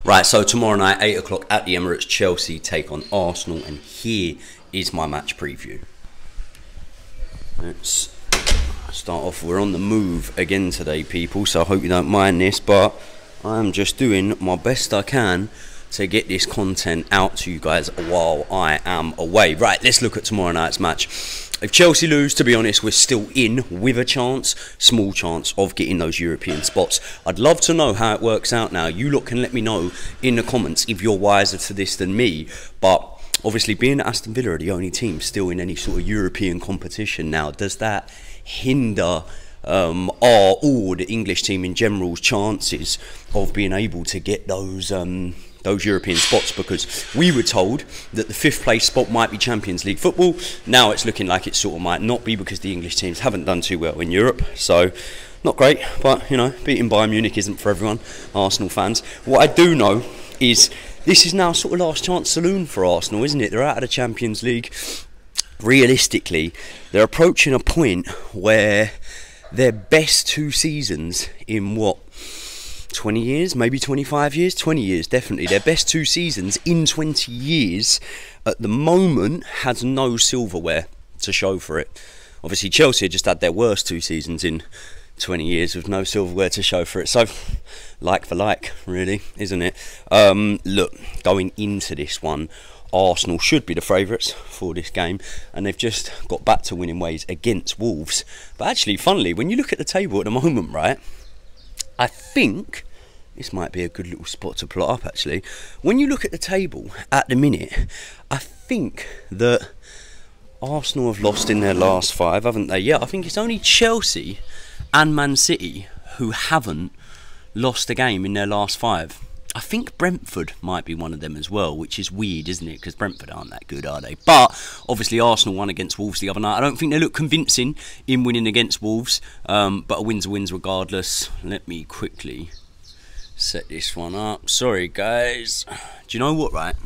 Right, so tomorrow night, 8 o'clock at the Emirates, Chelsea take on Arsenal, and here is my match preview. Let's start off. We're on the move again today, people, so I hope you don't mind this, but I'm just doing my best I can to get this content out to you guys while I am away. Right, let's look at tomorrow night's match. If Chelsea lose, to be honest, we're still in with a chance, small chance, of getting those European spots. I'd love to know how it works out now. You lot can let me know in the comments if you're wiser to this than me. But obviously, being Aston Villa are the only team still in any sort of European competition now, does that hinder all the English team in general's chances of being able to get those European spots? Because we were told that the 5th place spot might be Champions League football. Now it's looking like it sort of might not be, because the English teams haven't done too well in Europe. So not great, but you know, beating Bayern Munich isn't for everyone, Arsenal fans. What I do know is this is now sort of last chance saloon for Arsenal, isn't it? They're out of the Champions League. Realistically, they're approaching a point where their best 2 seasons in what, 20 years, maybe 25 years, 20 years definitely, their best 2 seasons in 20 years at the moment has no silverware to show for it. Obviously Chelsea just had their worst 2 seasons in 20 years with no silverware to show for it, so like for like, really, isn't it? Look, going into this one, Arsenal should be the favourites for this game, and they've just got back to winning ways against Wolves. But actually, funnily, when you look at the table at the moment, right, I think this might be a good little spot to plot up, actually. When you look at the table at the minute, I think that Arsenal have lost in their last 5, haven't they? Yeah, I think it's only Chelsea and Man City who haven't lost a game in their last 5. I think Brentford might be one of them as well, which is weird, isn't it? Because Brentford aren't that good, are they? But obviously Arsenal won against Wolves the other night. I don't think they look convincing in winning against Wolves, but a win's a win regardless. Let me quickly set this one up. Sorry, guys. Do you know what, right?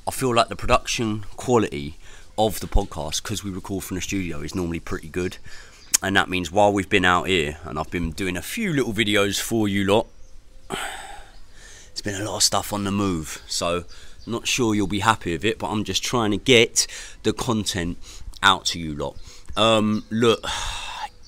I feel like the production quality of the podcast, because we record from the studio, is normally pretty good. And that means while we've been out here, and I've been doing a few little videos for you lot, it's been a lot of stuff on the move, so not sure you'll be happy with it, but I'm just trying to get the content out to you lot. Look,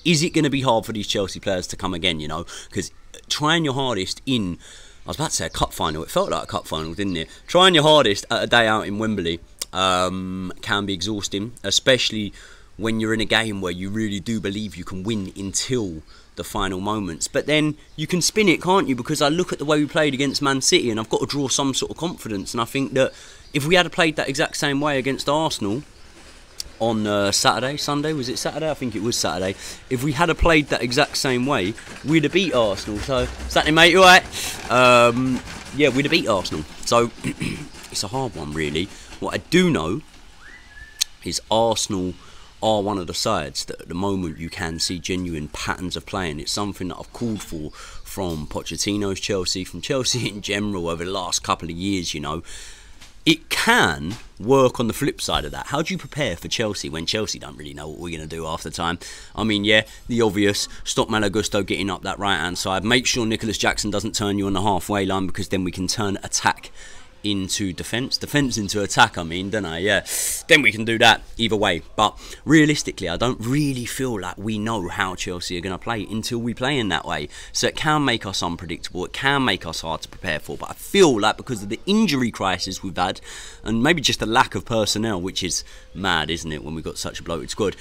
is it going to be hard for these Chelsea players to come again, you know? Because trying your hardest in, I was about to say a cup final, it felt like a cup final, didn't it? Trying your hardest at a day out in Wembley can be exhausting, especially when you're in a game where you really do believe you can win until the final moments. But then you can spin it, can't you? Because I look at the way we played against Man City, and I've got to draw some sort of confidence, and I think that if we had played that exact same way against Arsenal on Sunday, was it Saturday? I think it was Saturday. If we had played that exact same way, we'd have beat Arsenal. So, Saturday, mate, you alright? Yeah, we'd have beat Arsenal. So, it's a hard one, really. What I do know is Arsenal are one of the sides that at the moment you can see genuine patterns of playing. It's something that I've called for from Pochettino's Chelsea, from Chelsea in general over the last couple of years, you know. It can work on the flip side of that. How do you prepare for Chelsea when Chelsea don't really know what we're going to do half the time? I mean, yeah, the obvious, stop Malo Gusto getting up that right-hand side. Make sure Nicholas Jackson doesn't turn you on the halfway line, because then we can turn attack into defence into attack, I mean, don't I? Yeah, then we can do that either way. But realistically, I don't really feel like we know how Chelsea are going to play until we play in that way. So it can make us unpredictable, it can make us hard to prepare for. But I feel like because of the injury crisis we've had, and maybe just the lack of personnel, which is mad, isn't it, when we've got such a bloated squad,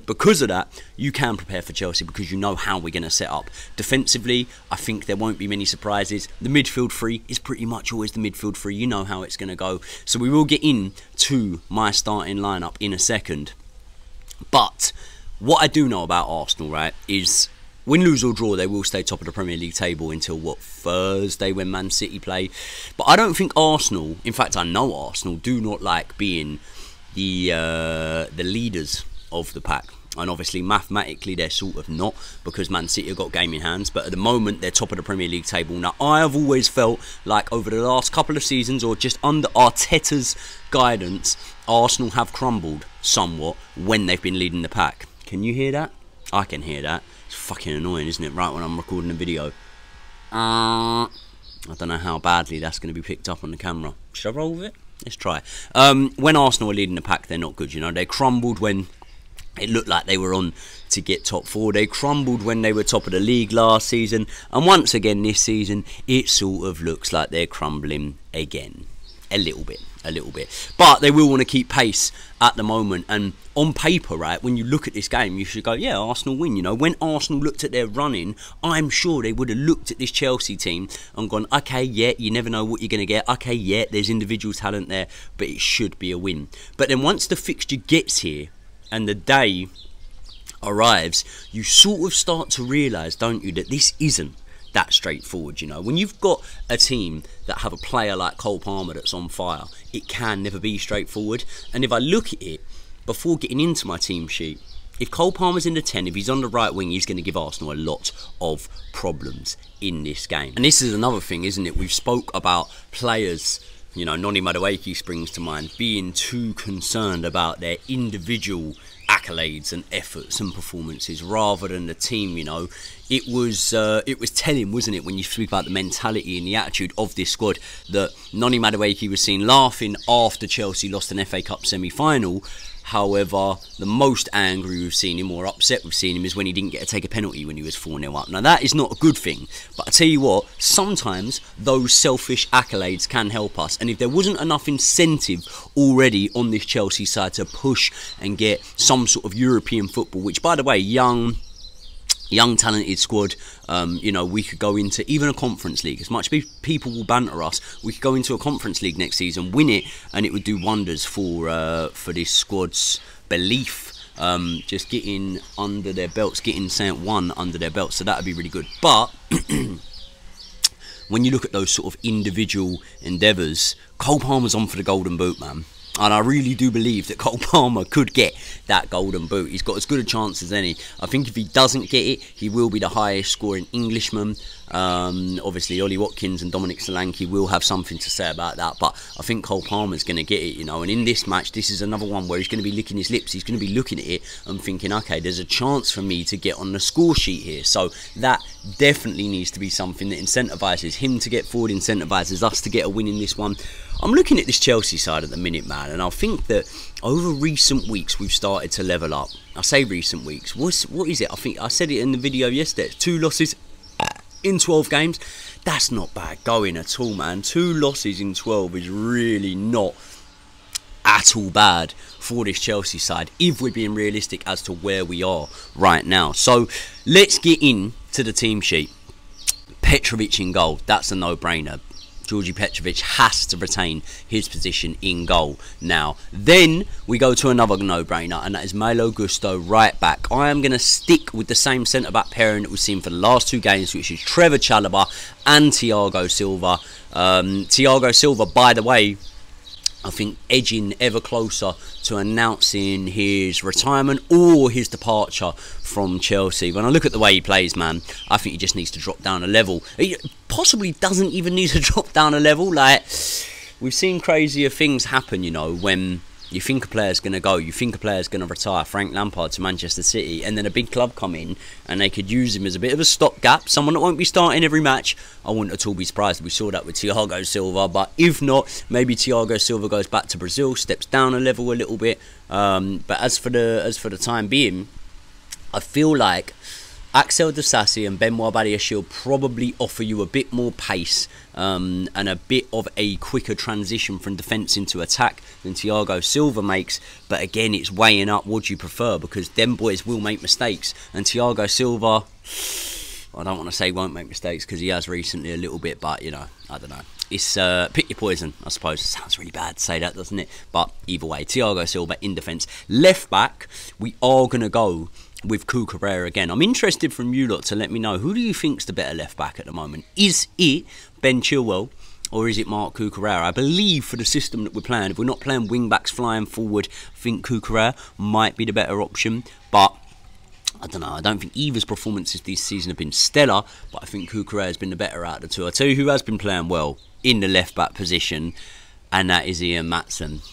because of that, you can prepare for Chelsea because you know how we're going to set up. Defensively, I think there won't be many surprises. The midfield three is pretty much always the midfield three. You know how it's going to go. So we will get into my starting lineup in a second. But what I do know about Arsenal, right, is win, lose or draw, they will stay top of the Premier League table until, what, Thursday when Man City play. But I don't think Arsenal, in fact I know Arsenal, do not like being the leaders of the pack. And obviously mathematically they're sort of not, because Man City have got game in hands, but at the moment they're top of the Premier League table. Now I have always felt like over the last couple of seasons, or just under Arteta's guidance, Arsenal have crumbled somewhat when they've been leading the pack. Can you hear that? I can hear that. It's fucking annoying, isn't it? Right when I'm recording a video. I don't know how badly that's going to be picked up on the camera. Should I roll with it? Let's try. When Arsenal are leading the pack, they're not good. You know, they crumbled when it looked like they were on to get top four. They crumbled when they were top of the league last season. And once again this season, it sort of looks like they're crumbling again. A little bit. But they will want to keep pace at the moment. And on paper, right, when you look at this game, you should go, yeah, Arsenal win. You know, when Arsenal looked at their running, I'm sure they would have looked at this Chelsea team and gone, okay, yeah, you never know what you're going to get. Okay, yeah, there's individual talent there, but it should be a win. But then once the fixture gets here and the day arrives, you sort of start to realise, don't you, that this isn't that straightforward. You know, when you've got a team that have a player like Cole Palmer that's on fire, it can never be straightforward. And if I look at it, before getting into my team sheet, if Cole Palmer's in the 10, if he's on the right wing, he's going to give Arsenal a lot of problems in this game. And this is another thing, isn't it? We've spoke about players, you know, Noni Madueke springs to mind, being too concerned about their individual accolades and efforts and performances rather than the team. You know, it was telling, wasn't it, when you speak about the mentality and the attitude of this squad, that Noni Madueke was seen laughing after Chelsea lost an FA Cup semi-final. However, the most angry we've seen him, or upset we've seen him, is when he didn't get to take a penalty when he was 4-0 up. Now, that is not a good thing. But I tell you what, sometimes those selfish accolades can help us. And if there wasn't enough incentive already on this Chelsea side to push and get some sort of European football, which, by the way, young talented squad, you know, we could go into even a Conference League. As much as people will banter us, we could go into a Conference League next season, win it, and it would do wonders for this squad's belief. Just getting under their belts, getting Saint 1 under their belts, so that would be really good. But when you look at those sort of individual endeavours, Cole Palmer's on for the Golden Boot, man. And I really do believe that Cole Palmer could get that Golden Boot. He's got as good a chance as any. I think if he doesn't get it, he will be the highest scoring Englishman. Obviously, Ollie Watkins and Dominic Solanke will have something to say about that. But I think Cole Palmer's going to get it, you know. And in this match, this is another one where he's going to be licking his lips. He's going to be looking at it and thinking, okay, there's a chance for me to get on the score sheet here. So that definitely needs to be something that incentivises him to get forward, incentivises us to get a win in this one. I'm looking at this Chelsea side at the minute, man, and I think that over recent weeks we've started to level up. I say recent weeks. What is it? I think I said it in the video yesterday. It's 2 losses in 12 games. That's not bad going at all, man. 2 losses in 12 is really not at all bad for this Chelsea side, if we're being realistic as to where we are right now. So let's get into the team sheet. Petrovic in goal. That's a no-brainer. Georgi Petrovic has to retain his position in goal now. Then we go to another no-brainer, and that is Malo Gusto, right back. I am going to stick with the same centre-back pairing that we've seen for the last 2 games, which is Trevor Chalobah and Thiago Silva. Thiago Silva, by the way, I think edging ever closer to announcing his retirement or his departure from Chelsea. When I look at the way he plays, man, I think he just needs to drop down a level. He possibly doesn't even need to drop down a level. Like, we've seen crazier things happen, you know, when you think a player's going to go, you think a player's going to retire, Frank Lampard to Manchester City, and then a big club come in and they could use him as a bit of a stopgap, someone that won't be starting every match. I wouldn't at all be surprised if we saw that with Thiago Silva, but if not, maybe Thiago Silva goes back to Brazil, steps down a level a little bit. But as for the time being, I feel like Axel Disasi and Benoit Badiashile probably offer you a bit more pace and a bit of a quicker transition from defence into attack than Thiago Silva makes. But again, it's weighing up what you prefer, because them boys will make mistakes. And Thiago Silva, I don't want to say won't make mistakes, because he has recently a little bit, but, you know, I don't know. It's pick your poison, I suppose. It sounds really bad to say that, doesn't it? But either way, Thiago Silva in defence. Left back, we are going to go with Cucurella again. I'm interested from you lot to let me know, who do you think's the better left back at the moment? Is it Ben Chilwell or is it Marc Cucurella? I believe for the system that we're playing, if we're not playing wing backs flying forward, I think Cucurella might be the better option. But I don't know, I don't think either's performances this season have been stellar, but I think Cucurella has been the better out of the two. I'll tell you who has been playing well in the left back position, and that is Ian Maatsen.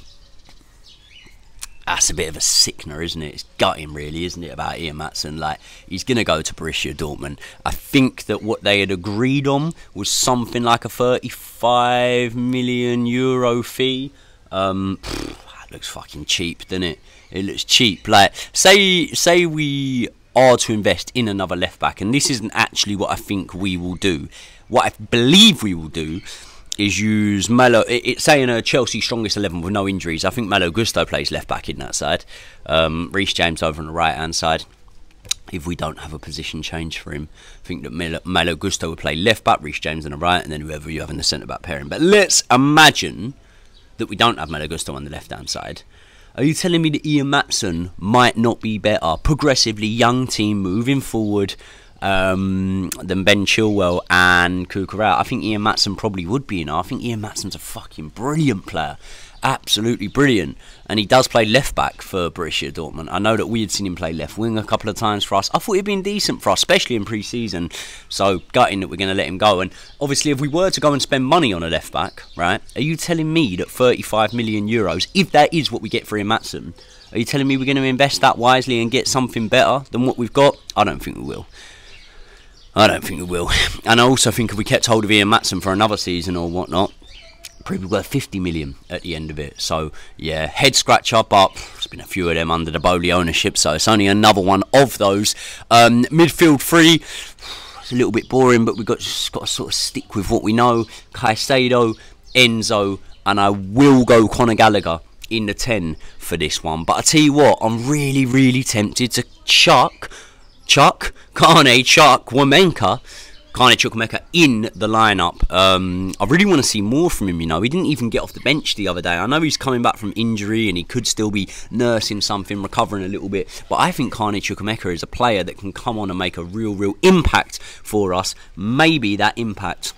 that's a bit of a sickener, isn't it? It's gutting, really, isn't it, about Ian Maatsen? Like, he's going to go to Borussia Dortmund. I think that what they had agreed on was something like a 35 million euro fee. That looks fucking cheap, doesn't it? It looks cheap. Like, say we are to invest in another left back, and this isn't actually what I think we will do. What I believe we will do is use Malo. It's saying a Chelsea strongest 11 with no injuries. I think Malo Gusto plays left back in that side. Reece James over on the right hand side. If we don't have a position change for him, I think that Malo Gusto would play left back, Reece James on the right, and then whoever you have in the centre back pairing. But let's imagine that we don't have Malo Gusto on the left hand side. Are you telling me that Ian Maatsen might not be better? Progressively young team moving forward than Ben Chilwell and Cucurella. I think Ian Maatsen probably would be, I think Ian Maatsen's a fucking brilliant player. Absolutely brilliant. And he does play left back for Borussia Dortmund. I know that we had seen him play left wing a couple of times for us. I thought he'd been decent for us, especially in pre-season. So gutting that we're going to let him go. And obviously if we were to go and spend money on a left back, right, are you telling me that 35 million euros, if that is what we get for Ian Maatsen, are you telling me we're going to invest that wisely and get something better than what we've got? I don't think we will. I don't think we will. And I also think if we kept hold of Ian Maatsen for another season or whatnot, probably worth 50 million at the end of it. So yeah, head scratcher, but there's been a few of them under the Bowley ownership, so it's only another one of those. Midfield three, it's a little bit boring, but we've just got to sort of stick with what we know. Caicedo, Enzo, and I will go Conor Gallagher in the 10 for this one. But I tell you what, I'm really tempted to chuck Chukwuemeka in the lineup. I really want to see more from him, He didn't even get off the bench the other day. I know he's coming back from injury and he could still be nursing something, recovering a little bit. But I think Chukwuemeka is a player that can come on and make a real impact for us. Maybe that impact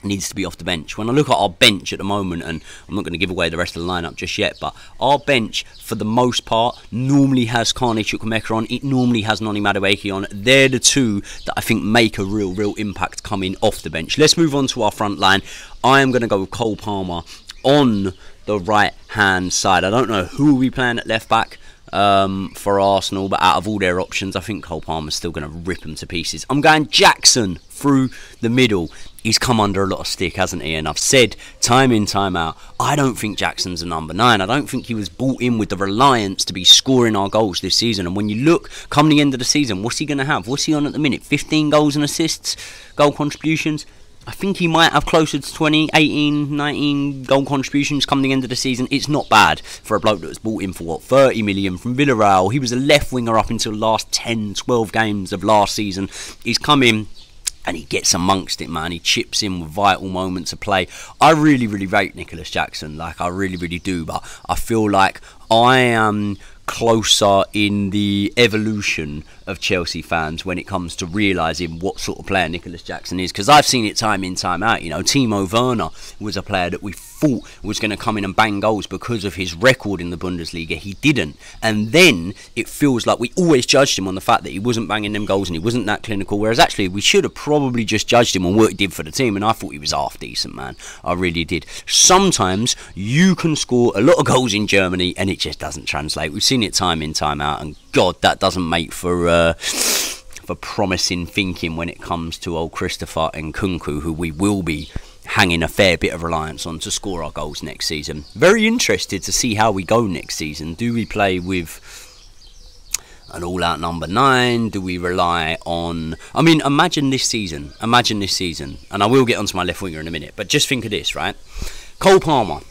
needs to be off the bench. When I look at our bench at the moment, and I'm not going to give away the rest of the lineup just yet, but our bench for the most part normally has Carney Chukwuemeka on. It normally has Noni Madueke on. They're the two that I think make a real impact coming off the bench. Let's move on to our front line. I am going to go with Cole Palmer on the right hand side. I don't know who we playing at left back for Arsenal, but out of all their options, I think Cole Palmer's still going to rip them to pieces. I'm going Jackson through the middle. He's come under a lot of stick, hasn't he? And I've said time in, time out, I don't think Jackson's a number 9. I don't think he was brought in with the reliance to be scoring our goals this season. And when you look, come the end of the season, what's he going to have? What's he on at the minute? 15 goals and assists, goal contributions. I think he might have closer to 20, 18, 19 goal contributions come the end of the season. It's not bad for a bloke that was bought in for, what, 30 million from Villarreal. He was a left winger up until the last 10, 12 games of last season. He's come in and he gets amongst it, man. He chips in with vital moments of play. I really rate Nicholas Jackson. Like, I really do. But I feel like I am closer in the evolution of Chelsea fans when it comes to realising what sort of player Nicholas Jackson is, because I've seen it time in, time out. Timo Werner was a player that we thought was going to come in and bang goals because of his record in the Bundesliga. He didn't, and then it feels like we always judged him on the fact that he wasn't banging them goals and he wasn't that clinical, whereas actually we should have probably just judged him on what he did for the team, and I thought he was half decent, man. I really did. Sometimes you can score a lot of goals in Germany and it just doesn't translate. We've seen it time in, time out, and God, that doesn't make for promising thinking when it comes to old Christopher Nkunku, who we will be hanging a fair bit of reliance on to score our goals next season. Very interested to see how we go next season. Do we play with an all-out number 9? Do we rely on... I mean, imagine this season, and I will get onto my left winger in a minute, but just think of this, right? Cole Palmer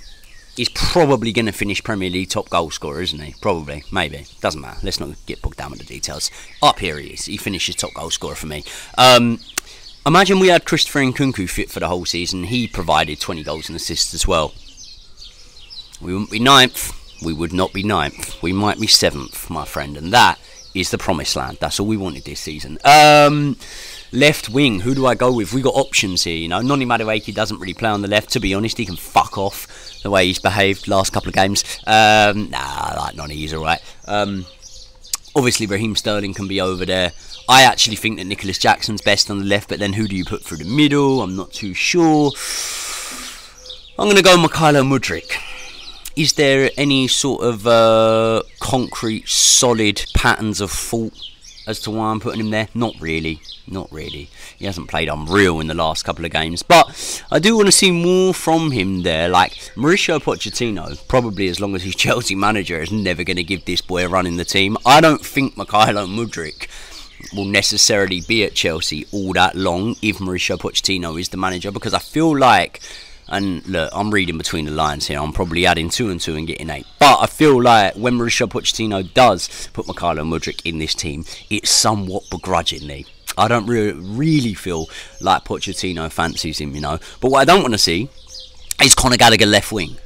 is probably going to finish Premier League top goal scorer, isn't he? Probably, maybe, doesn't matter. Let's not get bogged down with the details. Up here he is. He finishes top goal scorer for me. Imagine we had Christopher Nkunku fit for the whole season. He provided 20 goals and assists as well. We wouldn't be 9th. We would not be 9th. We might be 7th, my friend. And that is the promised land. That's all we wanted this season. Left wing, who do I go with? We got options here, Noni Madueke doesn't really play on the left. To be honest, he can fuck off the way he's behaved last couple of games. I like Noni, he's alright. Obviously, Raheem Sterling can be over there. I actually think that Nicholas Jackson's best on the left, but then who do you put through the middle? I'm not too sure. I'm going to go Mykhailo Mudryk Is there any sort of concrete, solid patterns of thought as to why I'm putting him there? Not really. Not really. He hasn't played unreal in the last couple of games. But I do want to see more from him there. Like, Mauricio Pochettino, probably as long as he's Chelsea manager, is never going to give this boy a run in the team. I don't think Mykhailo Mudryk will necessarily be at Chelsea all that long if Mauricio Pochettino is the manager, because I feel like, and look, I'm reading between the lines here, I'm probably adding 2 and 2 and getting 8, but I feel like when Mauricio Pochettino does put Mykhailo Mudryk in this team, it's somewhat begrudgingly. I don't really feel like Pochettino fancies him, you know. But what I don't want to see is Conor Gallagher left wing.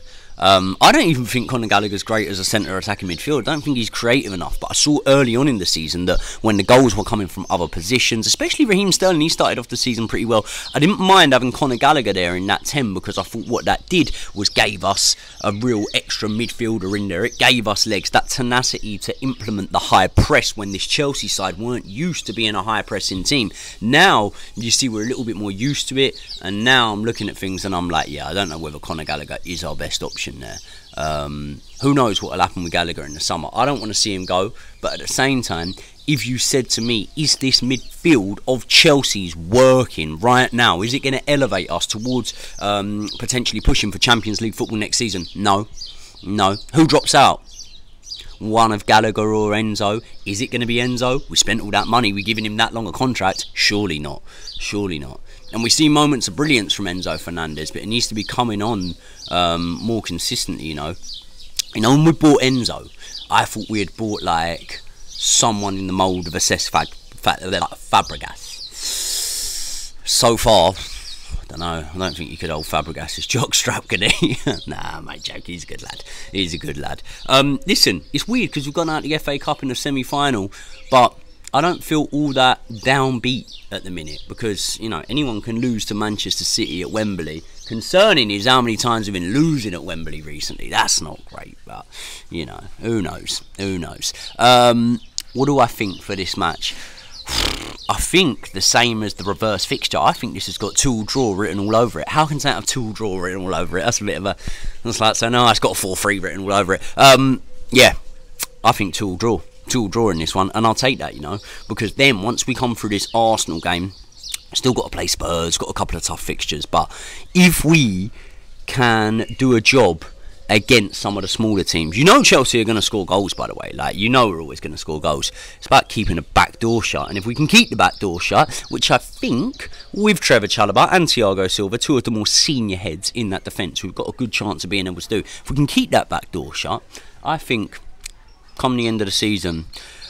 I don't even think Conor Gallagher's great as a centre attacking midfield. I don't think he's creative enough. But I saw early on in the season that when the goals were coming from other positions, especially Raheem Sterling, he started off the season pretty well. I didn't mind having Conor Gallagher there in that 10 because I thought what that did was gave us a real extra midfielder in there. It gave us legs, that tenacity to implement the high press when this Chelsea side weren't used to being a high pressing team. Now, you see, we're a little bit more used to it. And now I'm looking at things and I'm like, yeah, I don't know whether Conor Gallagher is our best option there. Who knows what will happen with Gallagher in the summer. I don't want to see him go, but at the same time, if you said to me, is this midfield of Chelsea's working right now? Is it going to elevate us towards potentially pushing for Champions League football next season? No. Who drops out? One of Gallagher or Enzo? Is it going to be Enzo? We spent all that money, we're giving him that long a contract? Surely not. And we see moments of brilliance from Enzo Fernandez, but it needs to be coming on more consistently, you know. When we bought Enzo, I thought we had bought like someone in the mould of a Fabregas. So far, I don't know. I don't think you could hold Fabregas' jockstrap, could he? Nah, mate, joke. He's a good lad. He's a good lad. Listen, it's weird because we've gone out the FA Cup in the semi-final, but I don't feel all that downbeat at the minute because, you know, anyone can lose to Manchester City at Wembley. Concerning is how many times we've been losing at Wembley recently. That's not great, but, you know, who knows? What do I think for this match? I think the same as the reverse fixture. I think this has got 2-2 draw written all over it. How can it have 2-2 draw written all over it? That's a bit of a... That's like saying, no, it's got a 4-3 written all over it. Yeah, I think 2-2 draw. 2-2 draw in this one, and I'll take that, you know, because then once we come through this Arsenal game, still got to play Spurs, got a couple of tough fixtures, but if we can do a job against some of the smaller teams, you know Chelsea are going to score goals, by the way, like, you know we're always going to score goals. It's about keeping the back door shut, and if we can keep the back door shut, which I think with Trevor Chalobah and Thiago Silva, 2 of the more senior heads in that defence who've got a good chance of being able to do, if we can keep that back door shut, I think come the end of the season,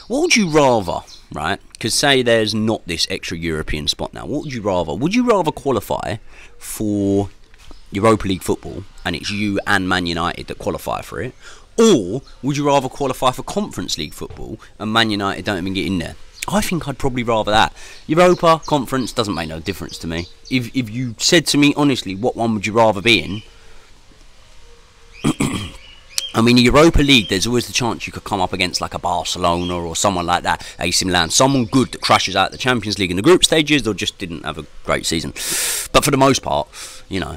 what would you rather, right? Because say there's not this extra European spot now. What would you rather? Would you rather qualify for Europa League football and it's you and Man United that qualify for it? Or would you rather qualify for Conference League football and Man United don't even get in there? I think I'd probably rather that. Europa, Conference, doesn't make no difference to me. If you said to me, honestly, what one would you rather be in? I mean, the Europa League, there's always the chance you could come up against like a Barcelona or someone like that, AC Milan, someone good that crashes out the Champions League in the group stages or just didn't have a great season. But for the most part, you know,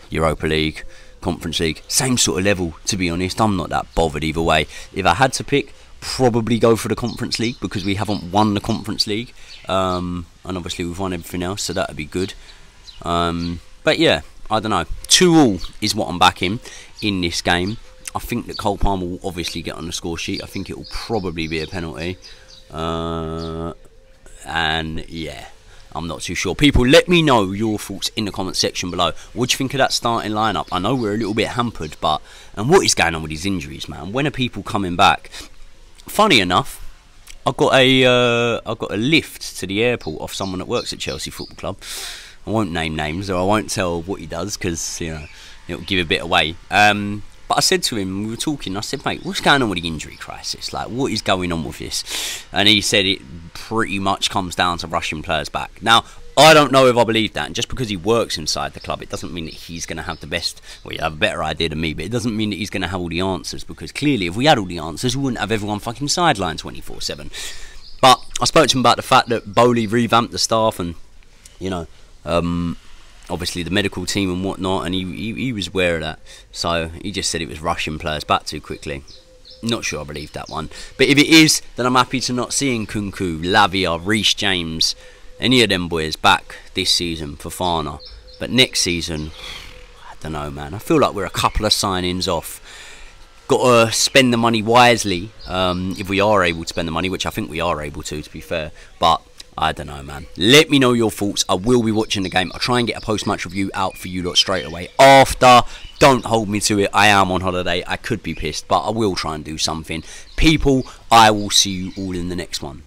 Europa League, Conference League, same sort of level, to be honest. I'm not that bothered either way. If I had to pick, probably go for the Conference League because we haven't won the Conference League. And obviously we've won everything else, so that would be good. But yeah, I don't know. 2-2 is what I'm backing in this game. I think that Cole Palmer will obviously get on the score sheet. I think it will probably be a penalty. And yeah, I'm not too sure. People, let me know your thoughts in the comment section below. What do you think of that starting lineup? I know we're a little bit hampered, but... And what is going on with these injuries, man? When are people coming back? Funny enough, I got a lift to the airport off someone that works at Chelsea Football Club. I won't name names, or I won't tell what he does, because, you know, it'll give a bit away. But I said to him, we were talking, I said, mate, what's going on with the injury crisis? Like, what is going on with this? And he said it pretty much comes down to rushing players back. Now, I don't know if I believe that. And just because he works inside the club, it doesn't mean that he's going to have the best... Well, you have a better idea than me, but it doesn't mean that he's going to have all the answers. Because clearly, if we had all the answers, we wouldn't have everyone fucking sidelined 24/7. But I spoke to him about the fact that Bowley revamped the staff and, you know... obviously the medical team and whatnot, and he was aware of that. So he just said it was rushing players back too quickly. Not sure I believe that one. But if it is, then I'm happy to not seeing Kunku, Lavia, Reece James, any of them boys back this season for Fana. But next season, I don't know, man. I feel like we're a couple of signings off. Got to spend the money wisely, if we are able to spend the money, which I think we are able to be fair. But I don't know, man. Let me know your thoughts. I will be watching the game. I'll try and get a post-match review out for you lot straight away after. Don't hold me to it. I am on holiday. I could be pissed, but I will try and do something. People, I will see you all in the next one.